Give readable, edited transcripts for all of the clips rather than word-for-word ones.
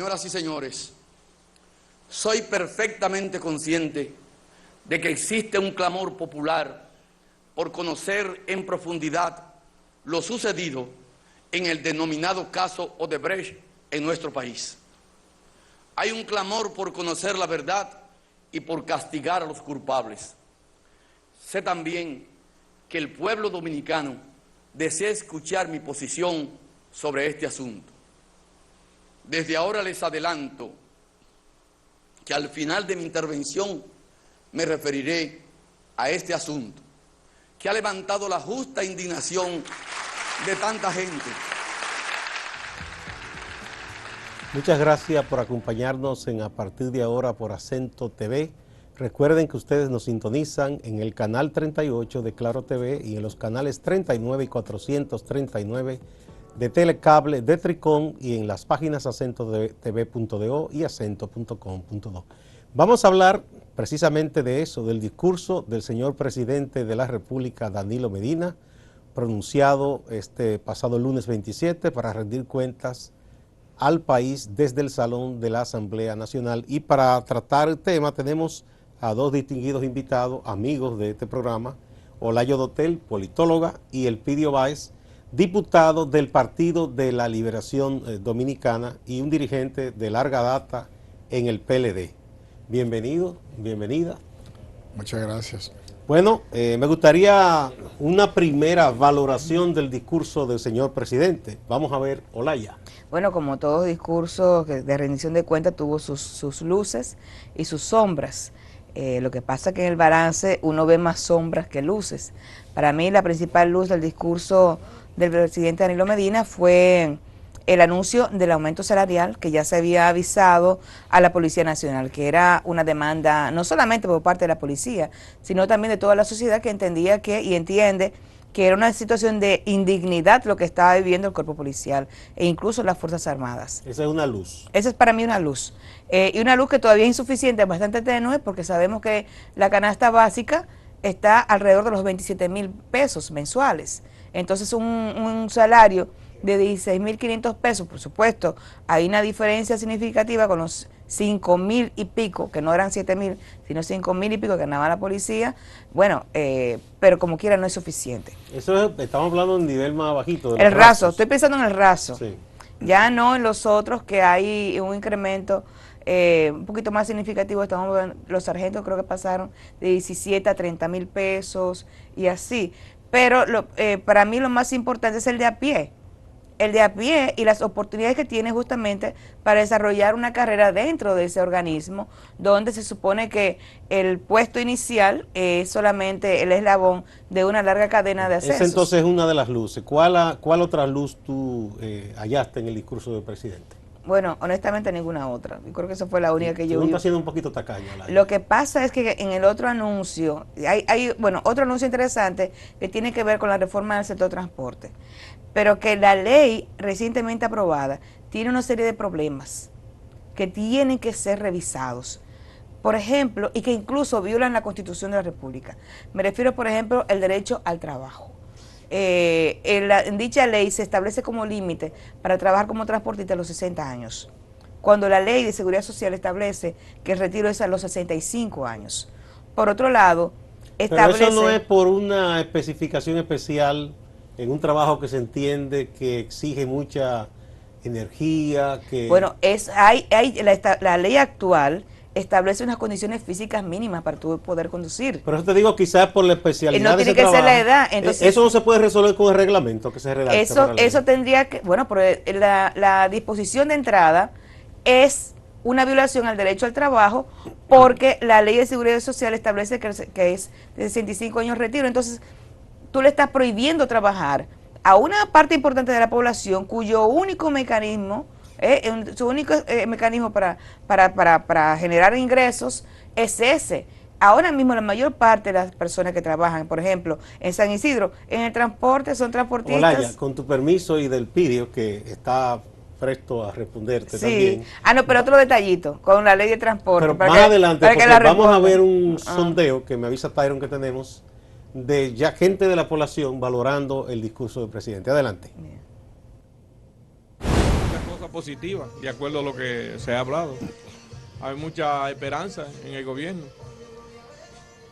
Señoras y señores, soy perfectamente consciente de que existe un clamor popular por conocer en profundidad lo sucedido en el denominado caso Odebrecht en nuestro país. Hay un clamor por conocer la verdad y por castigar a los culpables. Sé también que el pueblo dominicano desea escuchar mi posición sobre este asunto. Desde ahora les adelanto que al final de mi intervención me referiré a este asunto, que ha levantado la justa indignación de tanta gente. Muchas gracias por acompañarnos a partir de ahora por Acento TV. Recuerden que ustedes nos sintonizan en el canal 38 de Claro TV y en los canales 39 y 439 de Telecable, de Tricón y en las páginas acentotv.do y acento.com.do. Vamos a hablar precisamente de eso, del discurso del señor presidente de la República, Danilo Medina, pronunciado este pasado lunes 27 para rendir cuentas al país desde el Salón de la Asamblea Nacional. Y para tratar el tema tenemos a dos distinguidos invitados, amigos de este programa, Olayo Dotel, politóloga, y Elpidio Báez, diputado del Partido de la Liberación Dominicana y un dirigente de larga data en el PLD. Bienvenido, bienvenida. Muchas gracias. Bueno, me gustaría una primera valoración del discurso del señor presidente. Vamos a ver, Olaya. Bueno, como todo discurso de rendición de cuentas tuvo sus luces y sus sombras. Lo que pasa es que en el balance uno ve más sombras que luces. Para mí la principal luz del discurso del presidente Danilo Medina fue el anuncio del aumento salarial que ya se había avisado a la Policía Nacional, que era una demanda no solamente por parte de la policía, sino también de toda la sociedad que entendía que y entiende que era una situación de indignidad lo que estaba viviendo el cuerpo policial e incluso las Fuerzas Armadas. Esa es una luz. Esa es para mí una luz. Y una luz que todavía es insuficiente, bastante tenue, porque sabemos que la canasta básica está alrededor de los 27,000 pesos mensuales. Entonces un salario de 16,500 pesos, por supuesto, hay una diferencia significativa con los 5,000 y pico, que no eran 7,000, sino 5,000 y pico que ganaba la policía. Bueno, pero como quiera no es suficiente. Eso es, estamos hablando de un nivel más bajito. El raso, estoy pensando en el raso. Sí. Ya no en los otros, que hay un incremento un poquito más significativo. Los sargentos creo que pasaron de 17 a 30,000 pesos y así. Pero para mí lo más importante es el de a pie. El de a pie y las oportunidades que tiene justamente para desarrollar una carrera dentro de ese organismo, donde se supone que el puesto inicial es solamente el eslabón de una larga cadena de ascensos. Esa entonces es una de las luces. ¿Cuál otra luz tú hallaste en el discurso del presidente? Bueno, honestamente ninguna otra. Yo creo que esa fue la única que yo vi. Está siendo un poquito tacaño. Lo que pasa es que en el otro anuncio, hay otro anuncio interesante que tiene que ver con la reforma del sector transporte, pero que la ley recientemente aprobada tiene una serie de problemas que tienen que ser revisados. Por ejemplo, y que incluso violan la Constitución de la República. Me refiero, por ejemplo, el derecho al trabajo. En dicha ley se establece como límite para trabajar como transportista a los 60 años, cuando la ley de seguridad social establece que el retiro es a los 65 años. Por otro lado, establece... Pero eso no es por una especificación especial en un trabajo que se entiende que exige mucha energía, que... Bueno, la ley actual establece unas condiciones físicas mínimas para tú poder conducir. Pero eso te digo, quizás por la especialidad no de ese tiene que trabajo. ser la edad. Entonces, eso no se puede resolver con el reglamento que se redacta. Eso tendría que, bueno, pero la disposición de entrada es una violación al derecho al trabajo, porque la ley de seguridad social establece que es de 65 años retiro. Entonces, tú le estás prohibiendo trabajar a una parte importante de la población cuyo único mecanismo su único mecanismo para generar ingresos es ese. Ahora mismo la mayor parte de las personas que trabajan, por ejemplo, en San Isidro, en el transporte, son transportistas. Olaya, con tu permiso y del Elpidio, que está presto a responderte sí. también. No, pero otro detallito, con la ley de transporte. Pero más adelante, porque vamos a ver un Ah. sondeo que me avisa Tyron que tenemos, de ya gente de la población valorando el discurso del presidente. Adelante. positiva, de acuerdo a lo que se ha hablado. Hay mucha esperanza en el gobierno,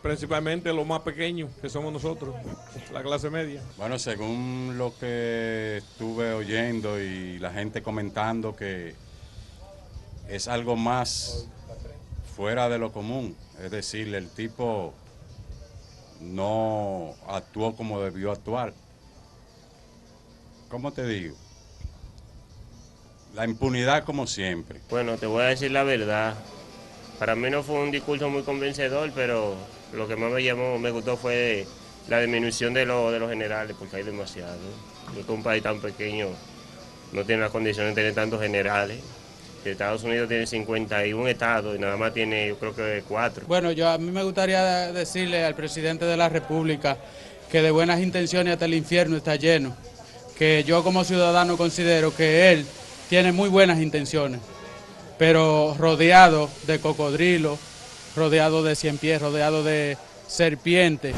principalmente los más pequeños, que somos nosotros, la clase media. Bueno, según lo que estuve oyendo y la gente comentando, que es algo más fuera de lo común, es decir, el tipo no actuó como debió actuar. ¿Cómo te digo? La impunidad como siempre. Bueno, te voy a decir la verdad. Para mí no fue un discurso muy convencedor, pero lo que más me gustó fue la disminución de los generales, porque hay demasiado. Yo que un país tan pequeño no tiene las condiciones de tener tantos generales. Estados Unidos tiene 51 estados y nada más tiene, yo creo que 4. Bueno, a mí me gustaría decirle al presidente de la República que de buenas intenciones hasta el infierno está lleno. Que yo como ciudadano considero que él tiene muy buenas intenciones, pero rodeado de cocodrilos, rodeado de ciempiés, rodeado de serpientes.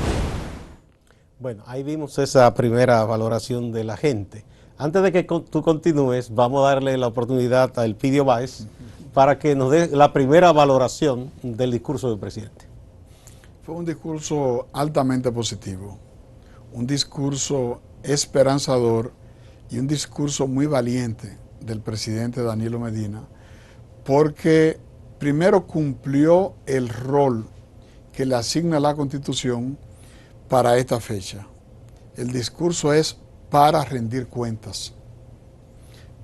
Bueno, ahí vimos esa primera valoración de la gente. Antes de que tú continúes, vamos a darle la oportunidad a Elpidio Báez para que nos dé la primera valoración del discurso del presidente. Fue un discurso altamente positivo, un discurso esperanzador y un discurso muy valiente del presidente Danilo Medina, porque primero cumplió el rol que le asigna la Constitución para esta fecha. El discurso es para rendir cuentas.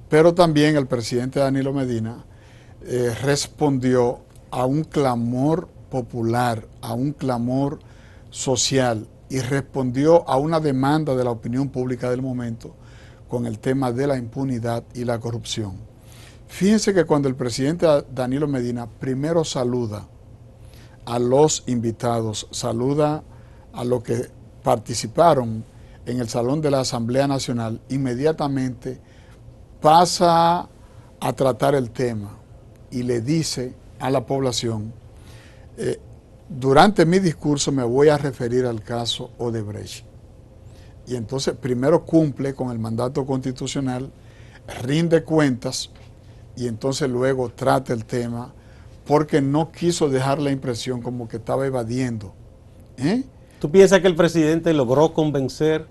Pero también el presidente Danilo Medina respondió a un clamor popular, a un clamor social, y respondió a una demanda de la opinión pública del momento con el tema de la impunidad y la corrupción. Fíjense que cuando el presidente Danilo Medina primero saluda a los invitados, saluda a los que participaron en el Salón de la Asamblea Nacional, inmediatamente pasa a tratar el tema y le dice a la población, durante mi discurso me voy a referir al caso Odebrecht. Y entonces primero cumple con el mandato constitucional, rinde cuentas y entonces luego trata el tema porque no quiso dejar la impresión como que estaba evadiendo. ¿Tú piensas que el presidente logró convencer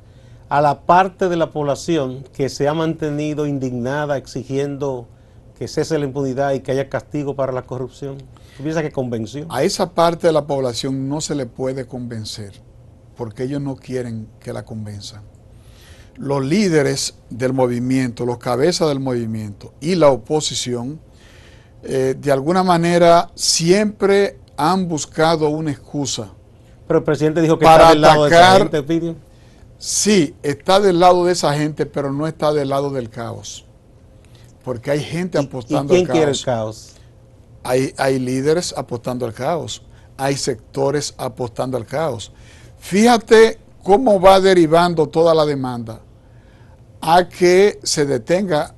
a la parte de la población que se ha mantenido indignada exigiendo que cese la impunidad y que haya castigo para la corrupción? ¿Tú piensas que convenció? A esa parte de la población no se le puede convencer, porque ellos no quieren que la convenzan. Los líderes del movimiento, los cabezas del movimiento y la oposición, de alguna manera siempre han buscado una excusa. Pero el presidente dijo que para está del lado de esa atacar. gente, Elpidio. Sí, está del lado de esa gente, pero no está del lado del caos. Porque hay gente apostando al caos. ¿Y quién quiere el caos? Hay líderes apostando al caos. Hay sectores apostando al caos. Fíjate cómo va derivando toda la demanda a que se detenga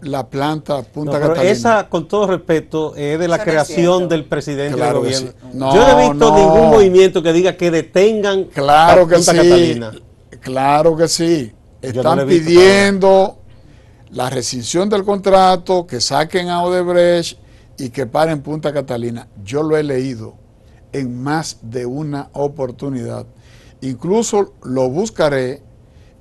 la planta Punta Pero Catalina. esa, con todo respeto, es de la Eso no es creación cierto. del presidente Claro del que gobierno. sí. No, Yo no he visto no. ningún movimiento que diga que detengan Claro a que Punta sí. Catalina. Claro que sí. Yo no Están lo he visto pidiendo la rescisión del contrato, que saquen a Odebrecht y que paren Punta Catalina. Yo lo he leído en más de una oportunidad. Incluso lo buscaré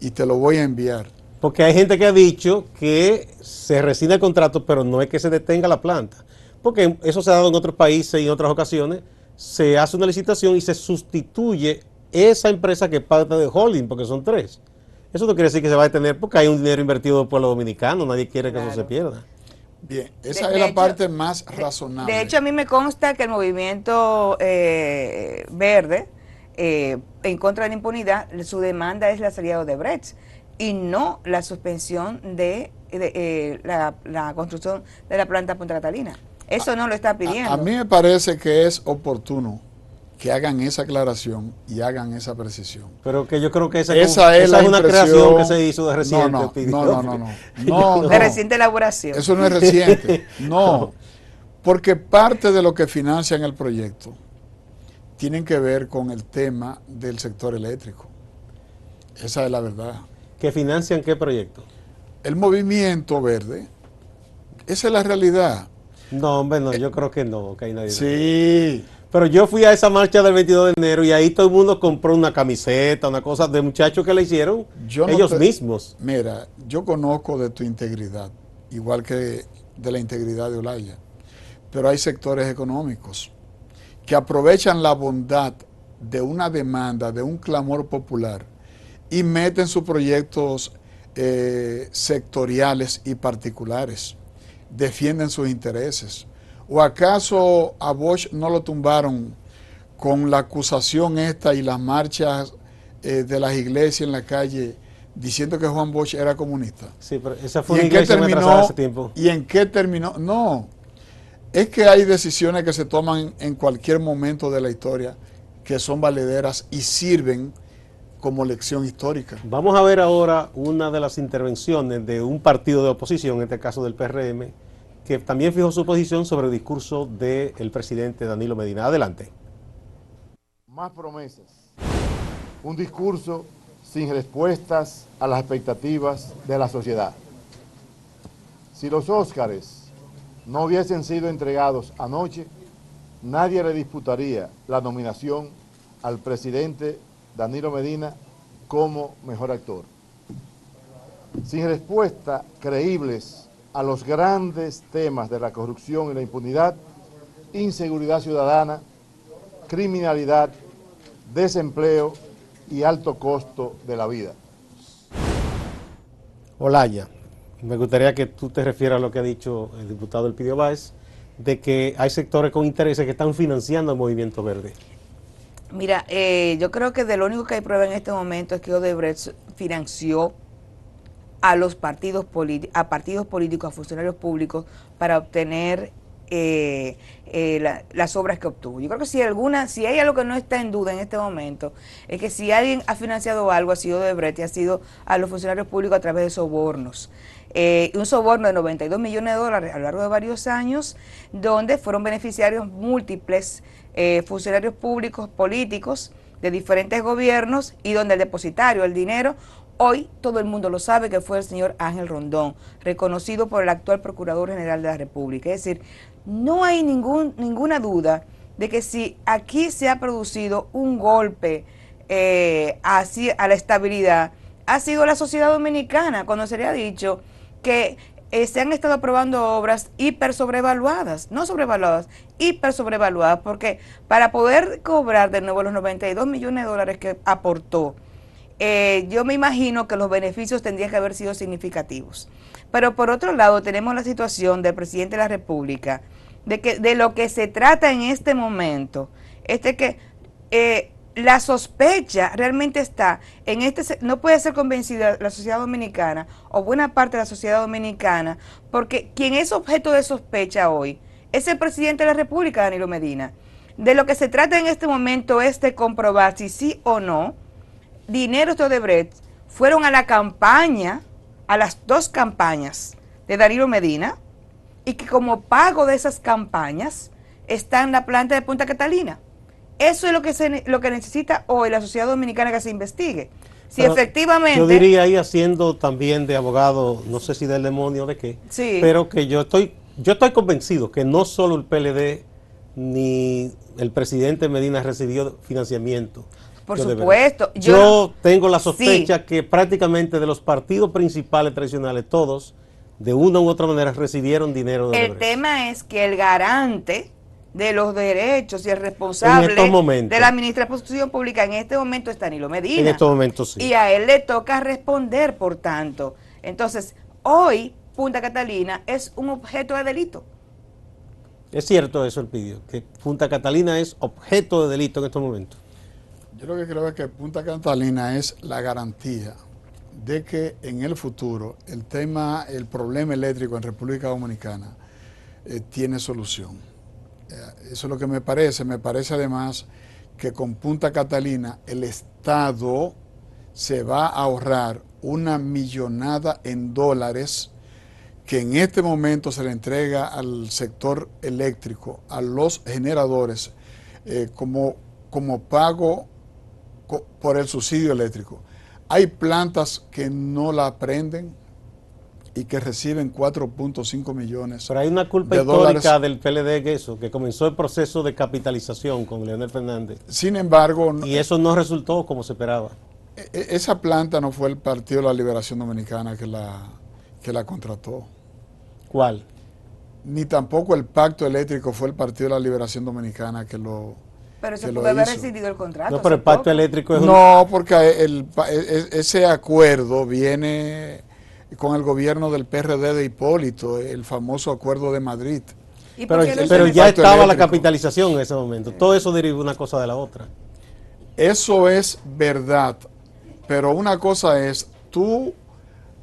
y te lo voy a enviar. Porque hay gente que ha dicho que se rescinde el contrato, pero no es que se detenga la planta. Porque eso se ha dado en otros países y en otras ocasiones. Se hace una licitación y se sustituye esa empresa que es parte de holding, porque son 3. Eso no quiere decir que se va a detener porque hay un dinero invertido del pueblo dominicano. Nadie quiere que eso se pierda. Bien, esa De es la hecho, parte más razonable. De hecho, a mí me consta que el movimiento verde en contra de la impunidad, su demanda es la salida de Odebrecht y no la suspensión de la construcción de la planta Punta Catalina. Eso no lo está pidiendo. A mí me parece que es oportuno que hagan esa aclaración y hagan esa precisión. Pero que yo creo que esa es una impresión. creación que se hizo de reciente. No, de reciente elaboración. Eso no es reciente. No, porque parte de lo que financian el proyecto tienen que ver con el tema del sector eléctrico. Esa es la verdad. ¿Que financian qué proyecto? El movimiento verde Esa es la realidad. No, hombre, no, yo creo que no, que hay nadie. Sí. Pero yo fui a esa marcha del 22 de enero y ahí todo el mundo compró una camiseta, una cosa de muchachos que le hicieron ellos mismos. Mira, yo conozco de tu integridad, igual que de la integridad de Olaya, pero hay sectores económicos que aprovechan la bondad de una demanda, de un clamor popular y meten sus proyectos sectoriales y particulares, defienden sus intereses. ¿O acaso a Bosch no lo tumbaron con la acusación esta y las marchas de las iglesias en la calle diciendo que Juan Bosch era comunista? Sí, pero esa fue una iglesia muy atrasada hace tiempo. ¿Y en qué terminó? No, es que hay decisiones que se toman en cualquier momento de la historia que son valederas y sirven como lección histórica. Vamos a ver ahora una de las intervenciones de un partido de oposición, en este caso del PRM, que también fijó su posición sobre el discurso del presidente Danilo Medina. Adelante. Más promesas. Un discurso sin respuestas a las expectativas de la sociedad. Si los Óscares no hubiesen sido entregados anoche, nadie le disputaría la nominación al presidente Danilo Medina como mejor actor. Sin respuestas creíbles a los grandes temas de la corrupción y la impunidad, inseguridad ciudadana, criminalidad, desempleo y alto costo de la vida. Olaya, me gustaría que tú te refieras a lo que ha dicho el diputado Elpidio Báez, de que hay sectores con intereses que están financiando el Movimiento Verde. Mira, yo creo que de lo único que hay prueba en este momento es que Odebrecht financió a los partidos políticos, a funcionarios públicos para obtener las obras que obtuvo. Yo creo que si hay algo que no está en duda en este momento, es que si alguien ha financiado algo, ha sido Odebrecht y ha sido a los funcionarios públicos a través de sobornos. Un soborno de 92 millones de dólares a lo largo de varios años, donde fueron beneficiarios múltiples funcionarios públicos, políticos de diferentes gobiernos, y donde el depositario, el dinero, hoy todo el mundo lo sabe que fue el señor Ángel Rondón, reconocido por el actual Procurador General de la República. Es decir, no hay ninguna duda de que si aquí se ha producido un golpe así a la estabilidad, ha sido la sociedad dominicana, cuando se le ha dicho que se han estado aprobando obras hiper sobrevaluadas, no sobrevaluadas, hiper sobrevaluadas, porque para poder cobrar de nuevo los 92 millones de dólares que aportó, yo me imagino que los beneficios tendrían que haber sido significativos. Pero por otro lado tenemos la situación del presidente de la República, de lo que se trata en este momento, es de que la sospecha realmente está en no puede ser convencida la sociedad dominicana o buena parte de la sociedad dominicana, porque quien es objeto de sospecha hoy es el presidente de la República, Danilo Medina. De lo que se trata en este momento es de comprobar si sí o no dineros de Odebrecht fueron a la campaña, a las dos campañas de Danilo Medina, y que como pago de esas campañas está en la planta de Punta Catalina. Eso es lo que necesita hoy la sociedad dominicana, que se investigue. Si pero efectivamente... Yo diría ahí, haciendo también de abogado, no sé si del demonio o de qué, sí, pero que yo estoy convencido que no solo el PLD ni el presidente Medina recibió financiamiento. Por supuesto. Yo tengo la sospecha que prácticamente de los partidos principales tradicionales, todos, de una u otra manera, recibieron dinero de Odebrecht. El tema es que el garante de los derechos y el responsable de la administración pública en este momento es Danilo Medina. En estos momentos sí. Y a él le toca responder, por tanto. Entonces, hoy Punta Catalina es un objeto de delito. Es cierto eso, Elpidio, que Punta Catalina es objeto de delito en estos momentos. Yo lo que creo es que Punta Catalina es la garantía de que en el futuro el problema eléctrico en República Dominicana tiene solución. Eso es lo que me parece. Me parece además que con Punta Catalina el Estado se va a ahorrar una millonada en dólares que en este momento se le entrega al sector eléctrico, a los generadores, como pago por el subsidio eléctrico. Hay plantas que no la prenden, y que reciben 4.5 millones Pero hay una culpa de histórica dólares. del PLD en eso, que comenzó el proceso de capitalización con Leonel Fernández. Sin embargo, Y eso no resultó como se esperaba. esa planta no fue el Partido de la Liberación Dominicana que la contrató. ¿Cuál? Ni tampoco el Pacto Eléctrico fue el Partido de la Liberación Dominicana que lo Pero se que lo puede haber hizo. rescindido el contrato. No, pero el pacto eléctrico es No, porque ese acuerdo viene con el gobierno del PRD de Hipólito, el famoso Acuerdo de Madrid. ¿Y por qué no pero se- ya Pacto estaba la eléctrico. capitalización en ese momento. Todo eso derivó una cosa de la otra. Eso es verdad, pero una cosa es tú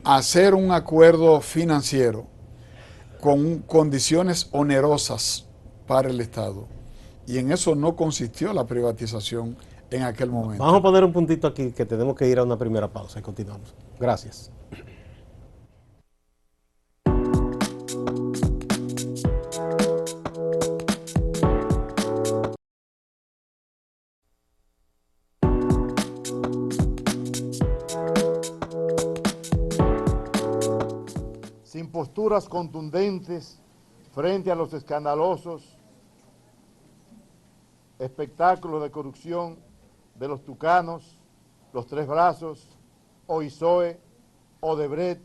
hacer un acuerdo financiero con condiciones onerosas para el Estado. Y en eso no consistió la privatización en aquel momento. Vamos a poner un puntito aquí que tenemos que ir a una primera pausa y continuamos. Gracias. Sin posturas contundentes frente a los escandalosos espectáculos de corrupción de los Tucanos, los Tres Brazos, OISOE, Odebrecht,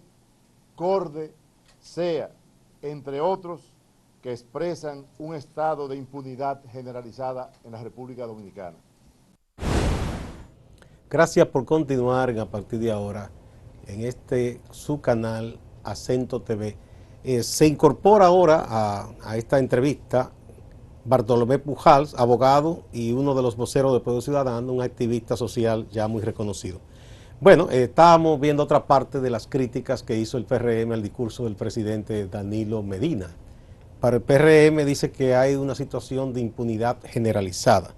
Corde, SEA, entre otros, que expresan un estado de impunidad generalizada en la República Dominicana. Gracias por continuar a partir de ahora en su canal Acento TV. Se incorpora ahora a esta entrevista Bartolomé Pujals, abogado y uno de los voceros del Pueblo Ciudadano, un activista social ya muy reconocido. Bueno, estábamos viendo otra parte de las críticas que hizo el PRM al discurso del presidente Danilo Medina. Para el PRM dice que hay una situación de impunidad generalizada.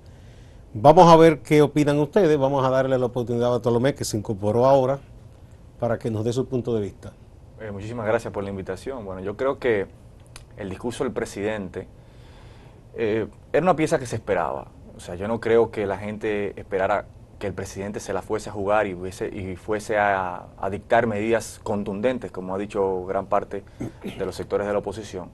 Vamos a ver qué opinan ustedes. Vamos a darle la oportunidad a Bartolomé, que se incorporó ahora, para que nos dé su punto de vista. Muchísimas gracias por la invitación. Bueno, yo creo que el discurso del presidente era una pieza que se esperaba. O sea, yo no creo que la gente esperara que el presidente se la fuese a jugar y fuese a dictar medidas contundentes, como ha dicho gran parte de los sectores de la oposición.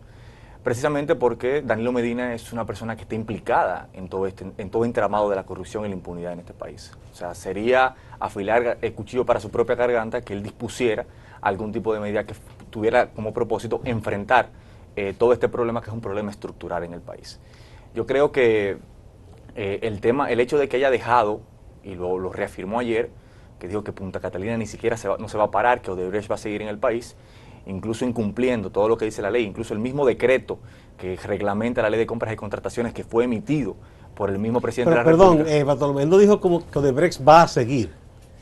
Precisamente porque Danilo Medina es una persona que está implicada en todo entramado de la corrupción y la impunidad en este país. O sea, sería afilar el cuchillo para su propia garganta que él dispusiera algún tipo de medida que tuviera como propósito enfrentar todo este problema, que es un problema estructural en el país. Yo creo que el hecho de que haya dejado, y lo reafirmó ayer, que dijo que Punta Catalina ni siquiera no se va a parar, que Odebrecht va a seguir en el país, incluso incumpliendo todo lo que dice la ley, incluso el mismo decreto que reglamenta la ley de compras y contrataciones que fue emitido por el mismo presidente de la República. Perdón, Bartolomé, no dijo como que Odebrecht va a seguir.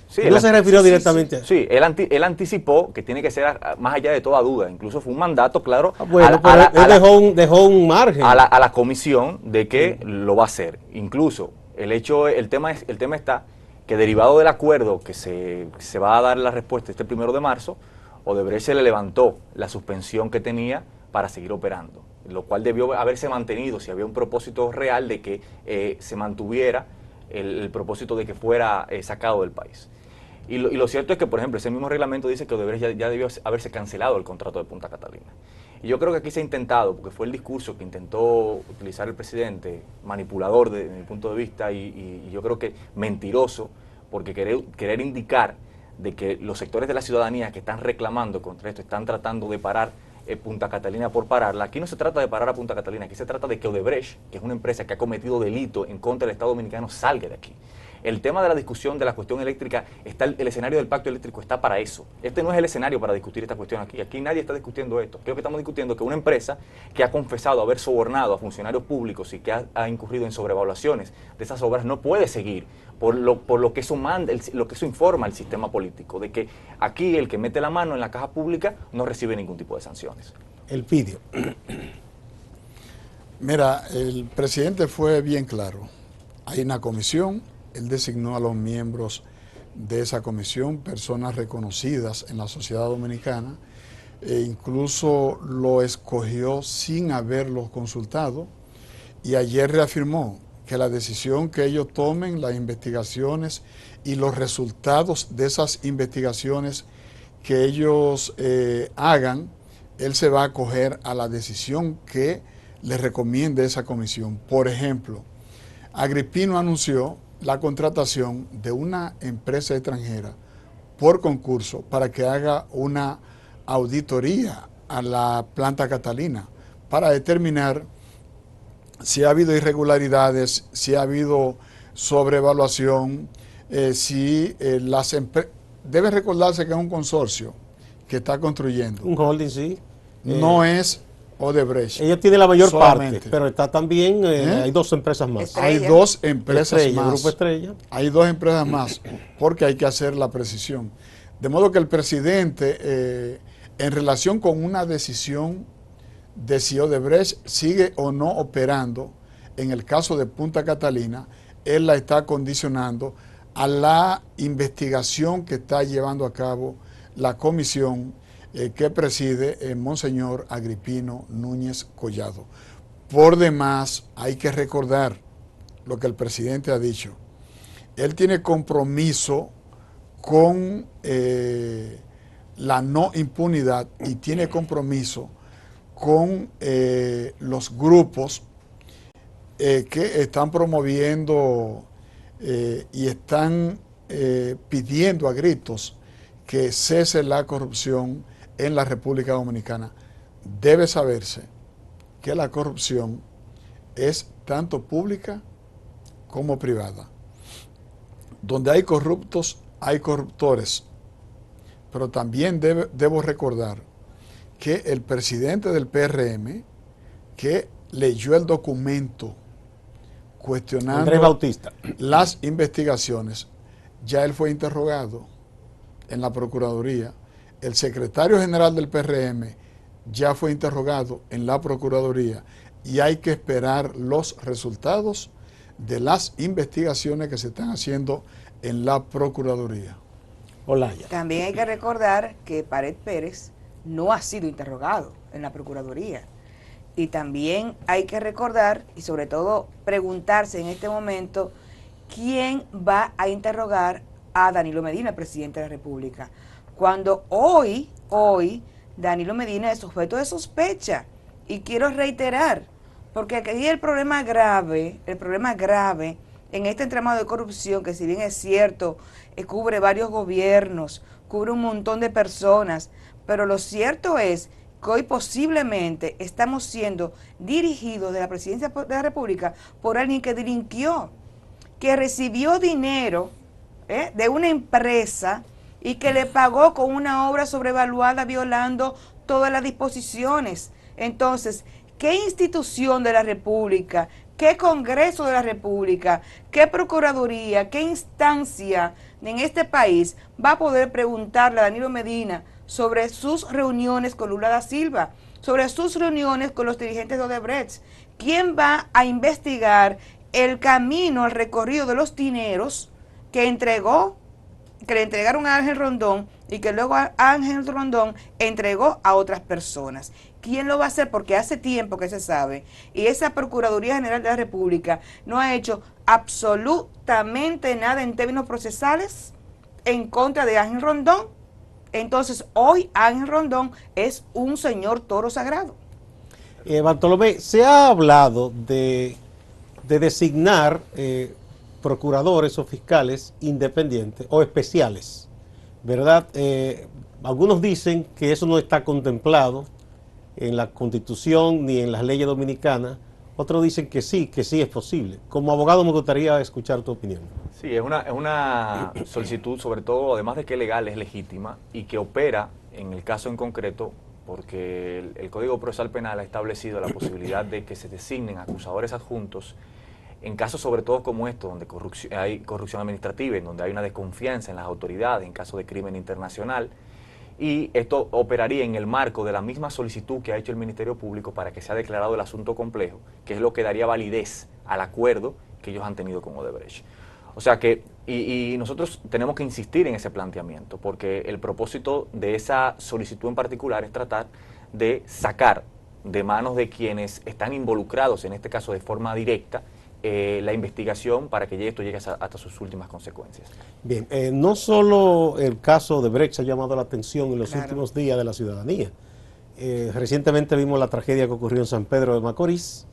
Sí, no se refirió directamente a eso. Sí, él anticipó que tiene que ser más allá de toda duda. Incluso fue un mandato, claro, Bueno, pero él dejó un margen. a la comisión de que lo va a hacer. Incluso el tema está que derivado del acuerdo que se va a dar la respuesta este 1 de marzo, Odebrecht se le levantó la suspensión que tenía para seguir operando, lo cual debió haberse mantenido si había un propósito real de que se mantuviera el propósito de que fuera sacado del país. Y lo cierto es que, por ejemplo, ese mismo reglamento dice que Odebrecht ya debió haberse cancelado el contrato de Punta Catalina. Y yo creo que aquí se ha intentado, porque fue el discurso que intentó utilizar el presidente, manipulador desde mi punto de vista, y yo creo que mentiroso, porque querer indicar de que los sectores de la ciudadanía que están reclamando contra esto, están tratando de parar Punta Catalina por pararla. Aquí no se trata de parar a Punta Catalina, aquí se trata de que Odebrecht, que es una empresa que ha cometido delito en contra del Estado Dominicano, salga de aquí. El tema de la discusión de la cuestión eléctrica, el escenario del pacto eléctrico está para eso. Este no es el escenario para discutir esta cuestión aquí. Aquí nadie está discutiendo esto. Creo que estamos discutiendo que una empresa que ha confesado haber sobornado a funcionarios públicos y que ha incurrido en sobrevaluaciones de esas obras no puede seguir por lo que eso manda, lo que eso informa al sistema político, de que aquí el que mete la mano en la caja pública no recibe ningún tipo de sanciones. El vídeo. Mira, el presidente fue bien claro. Hay una comisión, él designó a los miembros de esa comisión, personas reconocidas en la sociedad dominicana, e incluso lo escogió sin haberlos consultado, y ayer reafirmó que la decisión que ellos tomen, las investigaciones y los resultados de esas investigaciones que ellos hagan, él se va a acoger a la decisión que le recomiende esa comisión. Por ejemplo, Agripino anunció la contratación de una empresa extranjera por concurso para que haga una auditoría a la planta Catalina para determinar si ha habido irregularidades, si ha habido sobrevaluación, si las empresas... Debe recordarse que es un consorcio que está construyendo. Un holding, sí. No es Odebrecht. Ella tiene la mayor solamente. parte, pero está también, hay dos empresas más. Estrella. Hay dos empresas Estrella, más. Grupo Estrella. Hay dos empresas más, porque hay que hacer la precisión. De modo que el presidente, en relación con una decisión de si Odebrecht sigue o no operando, en el caso de Punta Catalina, él la está condicionando a la investigación que está llevando a cabo la comisión que preside Monseñor Agripino Núñez Collado. Por demás, hay que recordar lo que el presidente ha dicho. Él tiene compromiso con la no impunidad y tiene compromiso con los grupos que están promoviendo y están pidiendo a gritos que cese la corrupción en la República Dominicana. Debe saberse que la corrupción es tanto pública como privada. Donde hay corruptos, hay corruptores. Pero también debo recordar que el presidente del PRM, que leyó el documento cuestionando Andrés Bautista las investigaciones, ya él fue interrogado en la Procuraduría. El secretario general del PRM ya fue interrogado en la Procuraduría y hay que esperar los resultados de las investigaciones que se están haciendo en la Procuraduría. Olaya. También hay que recordar que Pared Pérez no ha sido interrogado en la Procuraduría. Y también hay que recordar, y sobre todo preguntarse en este momento, ¿quién va a interrogar a Danilo Medina, presidente de la República? Cuando hoy, Danilo Medina es sujeto de sospecha. Y quiero reiterar, porque aquí el problema grave en este entramado de corrupción, que si bien es cierto, cubre varios gobiernos, cubre un montón de personas, pero lo cierto es que hoy posiblemente estamos siendo dirigidos de la presidencia de la República por alguien que delinquió, que recibió dinero de una empresa y que le pagó con una obra sobrevaluada violando todas las disposiciones. Entonces, ¿qué institución de la República, qué Congreso de la República, qué Procuraduría, qué instancia en este país va a poder preguntarle a Danilo Medina sobre sus reuniones con Lula da Silva, sobre sus reuniones con los dirigentes de Odebrecht? ¿Quién va a investigar el camino, el recorrido de los dineros que le entregaron a Ángel Rondón y que luego Ángel Rondón entregó a otras personas? ¿Quién lo va a hacer? Porque hace tiempo que se sabe y esa Procuraduría General de la República no ha hecho absolutamente nada en términos procesales en contra de Ángel Rondón. Entonces, hoy Ángel Rondón es un señor toro sagrado. Bartolomé, se ha hablado de designar procuradores o fiscales independientes o especiales, ¿verdad? Algunos dicen que eso no está contemplado en la Constitución ni en las leyes dominicanas. Otros dicen que sí es posible. Como abogado me gustaría escuchar tu opinión. Sí, es una solicitud, sobre todo, además de que es legal, es legítima y que opera en el caso en concreto, porque el Código Procesal Penal ha establecido la posibilidad de que se designen acusadores adjuntos en casos sobre todo como estos, donde hay corrupción administrativa, en donde hay una desconfianza en las autoridades, en caso de crimen internacional. Y esto operaría en el marco de la misma solicitud que ha hecho el Ministerio Público para que sea declarado el asunto complejo, que es lo que daría validez al acuerdo que ellos han tenido con Odebrecht. O sea que, y nosotros tenemos que insistir en ese planteamiento, porque el propósito de esa solicitud en particular es tratar de sacar de manos de quienes están involucrados, en este caso de forma directa, la investigación para que esto llegue hasta sus últimas consecuencias. Bien, no solo el caso de Brecht ha llamado la atención en los Claro. últimos días de la ciudadanía. Recientemente vimos la tragedia que ocurrió en San Pedro de Macorís.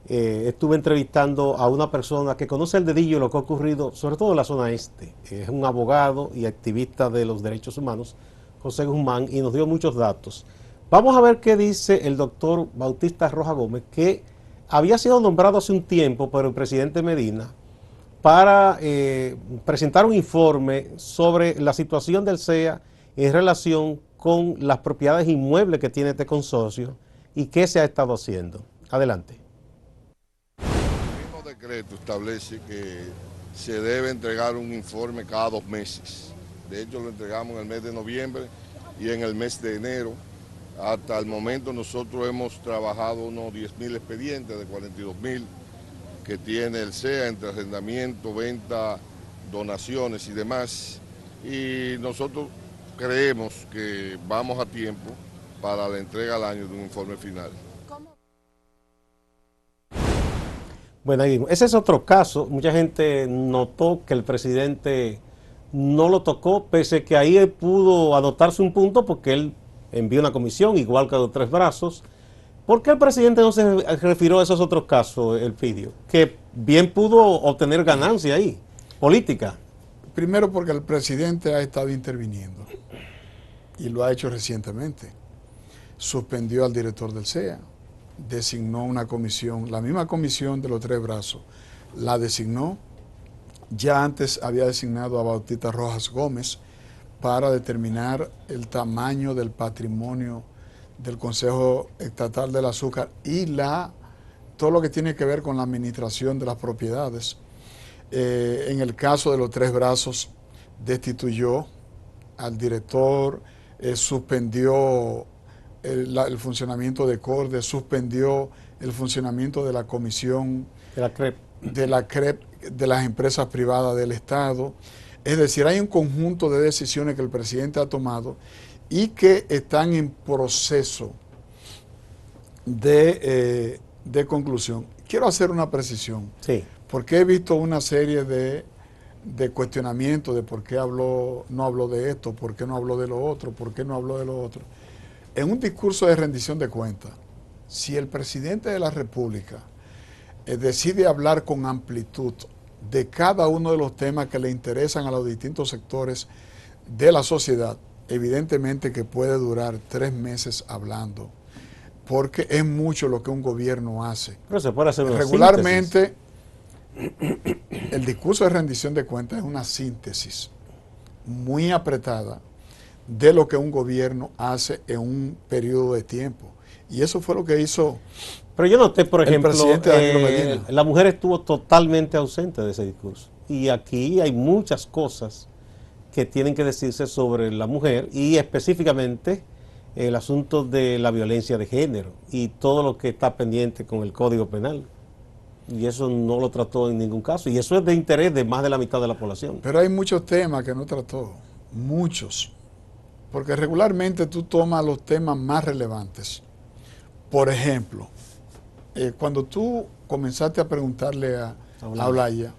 Estuve entrevistando a una persona que conoce el dedillo lo que ha ocurrido, sobre todo en la zona este. Es un abogado y activista de los derechos humanos, José Guzmán, y nos dio muchos datos. Vamos a ver qué dice el doctor Bautista Rojas Gómez, que había sido nombrado hace un tiempo por el presidente Medina para presentar un informe sobre la situación del CEA en relación con las propiedades inmuebles que tiene este consorcio y qué se ha estado haciendo. Adelante. El mismo decreto establece que se debe entregar un informe cada 2 meses. De hecho, lo entregamos en el mes de noviembre y en el mes de enero. Hasta el momento nosotros hemos trabajado unos 10.000 expedientes de 42.000 que tiene el CEA entre arrendamiento, venta, donaciones y demás. Y nosotros creemos que vamos a tiempo para la entrega al año de un informe final. Bueno, ahí vimos. Ese es otro caso. Mucha gente notó que el presidente no lo tocó, pese a que ahí él pudo adoptarse un punto porque él envió una comisión, igual que los 3 brazos. ¿Por qué el presidente no se refirió a esos otros casos, Elpidio? Que bien pudo obtener ganancia ahí, política. Primero porque el presidente ha estado interviniendo y lo ha hecho recientemente. Suspendió al director del CEA, designó una comisión, la misma comisión de los 3 brazos, la designó. Ya antes había designado a Bautista Rojas Gómez para determinar el tamaño del patrimonio del Consejo Estatal del Azúcar y todo lo que tiene que ver con la administración de las propiedades. En el caso de los 3 brazos, destituyó al director, suspendió el funcionamiento de CORDE, suspendió el funcionamiento de la comisión De la CREP. de las empresas privadas del Estado. Es decir, hay un conjunto de decisiones que el presidente ha tomado y que están en proceso de conclusión. Quiero hacer una precisión, Sí. porque he visto una serie de cuestionamientos de por qué no habló de esto, por qué no habló de lo otro, por qué no habló de lo otro. En un discurso de rendición de cuentas, si el presidente de la República decide hablar con amplitud de cada uno de los temas que le interesan a los distintos sectores de la sociedad, evidentemente que puede durar 3 meses hablando, porque es mucho lo que un gobierno hace. Pero se puede hacer una Regularmente, el discurso de rendición de cuentas es una síntesis muy apretada de lo que un gobierno hace en un periodo de tiempo. Y eso fue lo que hizo. Pero yo noté, por ejemplo, presidente Danilo Medina. la mujer estuvo totalmente ausente de ese discurso. Y aquí hay muchas cosas que tienen que decirse sobre la mujer y específicamente el asunto de la violencia de género y todo lo que está pendiente con el Código Penal. Y eso no lo trató en ningún caso. Y eso es de interés de más de la mitad de la población. Pero hay muchos temas que no trató, muchos. Porque regularmente tú tomas los temas más relevantes. Por ejemplo, cuando tú comenzaste a preguntarle a Olaya,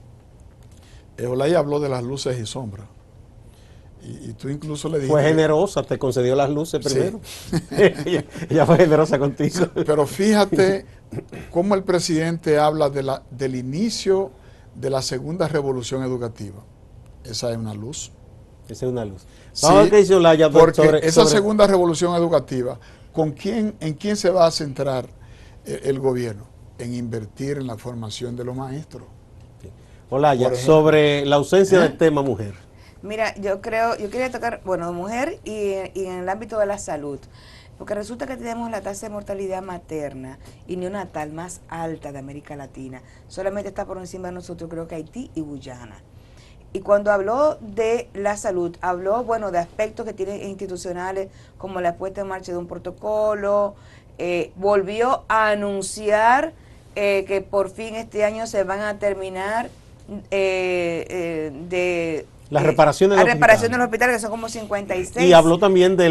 Olaya habló de las luces y sombras. Y tú incluso le dijiste... Fue generosa, te concedió las luces primero. Sí. ella fue generosa contigo. Pero fíjate cómo el presidente habla del inicio de la segunda revolución educativa. Esa es una luz. Esa es una luz. Sí, Vamos a ver qué dice Olaya porque esa segunda revolución educativa, ¿en quién se va a centrar el gobierno? En invertir en la formación de los maestros. Sí. Olaya, sobre la ausencia del tema mujer. Mira, yo quería tocar, bueno, mujer y en el ámbito de la salud, porque resulta que tenemos la tasa de mortalidad materna y neonatal más alta de América Latina. Solamente está por encima de nosotros, creo que Haití y Guyana. Y cuando habló de la salud, habló, bueno, de aspectos que tienen institucionales, como la puesta en marcha de un protocolo, volvió a anunciar que por fin este año se van a terminar las reparaciones de los hospitales, que son como 56. Y habló también de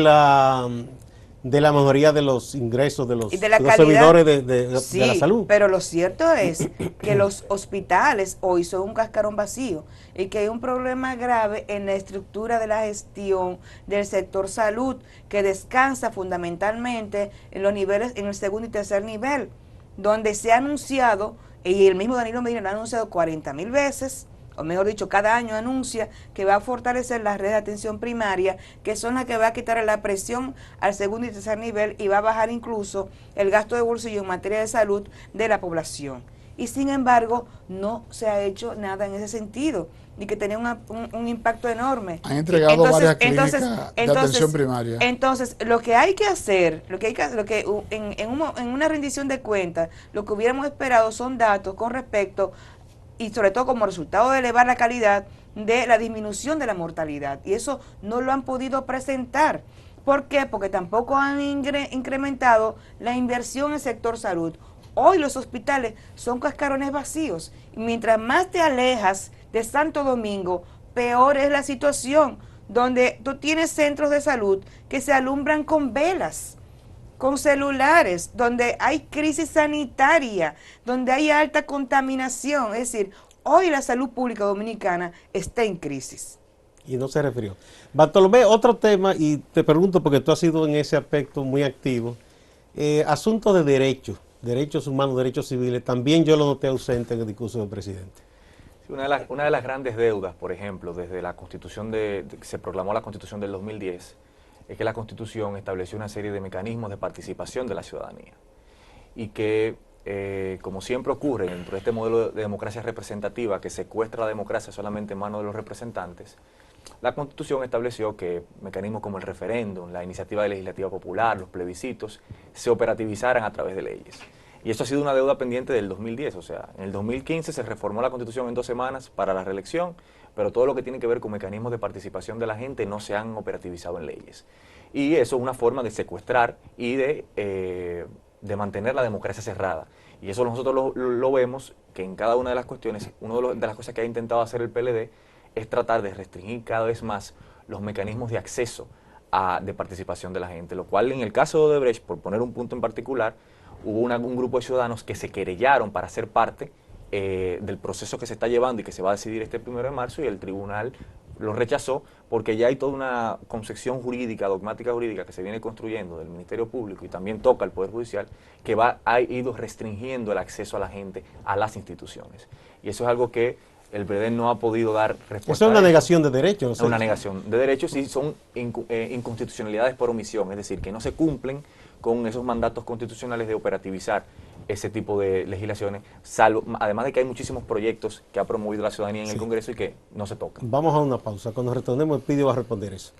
de la mejoría de los ingresos de los, y de la los calidad, servidores de sí, la salud. Pero lo cierto es que los hospitales hoy son un cascarón vacío y que hay un problema grave en la estructura de la gestión del sector salud, que descansa fundamentalmente en los niveles, en el segundo y tercer nivel, donde se ha anunciado, y el mismo Danilo Medina lo ha anunciado 40.000 veces, o mejor dicho, cada año anuncia que va a fortalecer las redes de atención primaria, que son las que va a quitar la presión al segundo y tercer nivel y va a bajar incluso el gasto de bolsillo en materia de salud de la población. Y sin embargo, no se ha hecho nada en ese sentido, y que tenía un impacto enorme. Han entregado varias clínicas de atención primaria. Entonces, lo que hay que hacer, en una rendición de cuentas, lo que hubiéramos esperado son datos con respecto, y sobre todo como resultado de elevar la calidad de la disminución de la mortalidad. Y eso no lo han podido presentar. ¿Por qué? Porque tampoco han incrementado la inversión en el sector salud. Hoy los hospitales son cascarones vacíos. Y mientras más te alejas de Santo Domingo, peor es la situación, donde tú tienes centros de salud que se alumbran con velas, con celulares, donde hay crisis sanitaria, donde hay alta contaminación. Es decir, hoy la salud pública dominicana está en crisis. Y no se refirió. Bartolomé, otro tema, y te pregunto porque tú has sido en ese aspecto muy activo, asunto de derechos humanos, derechos civiles, también yo lo noté ausente en el discurso del presidente. Sí, una de las grandes deudas, por ejemplo, desde la Constitución que se proclamó la Constitución del 2010, es que la Constitución estableció una serie de mecanismos de participación de la ciudadanía y que, como siempre ocurre dentro de este modelo de democracia representativa que secuestra la democracia solamente en manos de los representantes, la Constitución estableció que mecanismos como el referéndum, la iniciativa legislativa popular, los plebiscitos, se operativizaran a través de leyes. Y eso ha sido una deuda pendiente del 2010, o sea, en el 2015 se reformó la Constitución en 2 semanas para la reelección, pero todo lo que tiene que ver con mecanismos de participación de la gente no se han operativizado en leyes. Y eso es una forma de secuestrar y de mantener la democracia cerrada. Y eso nosotros lo vemos, que en cada una de las cuestiones, una de las cosas que ha intentado hacer el PLD es tratar de restringir cada vez más los mecanismos de acceso de participación de la gente, lo cual en el caso de Odebrecht, por poner un punto en particular, hubo un grupo de ciudadanos que se querellaron para ser parte del proceso que se está llevando y que se va a decidir este 1 de marzo, y el tribunal lo rechazó porque ya hay toda una concepción jurídica, dogmática jurídica que se viene construyendo del Ministerio Público y también toca al Poder Judicial, que ha ido restringiendo el acceso a la gente a las instituciones. Y eso es algo que el PLD no ha podido dar respuesta. Eso es una negación de derechos. Es una negación de derechos y son inconstitucionalidades por omisión, es decir, que no se cumplen con esos mandatos constitucionales de operativizar ese tipo de legislaciones, además de que hay muchísimos proyectos que ha promovido la ciudadanía en el Congreso y que no se tocan. Vamos a una pausa. Cuando retornemos, el Pidio va a responder eso.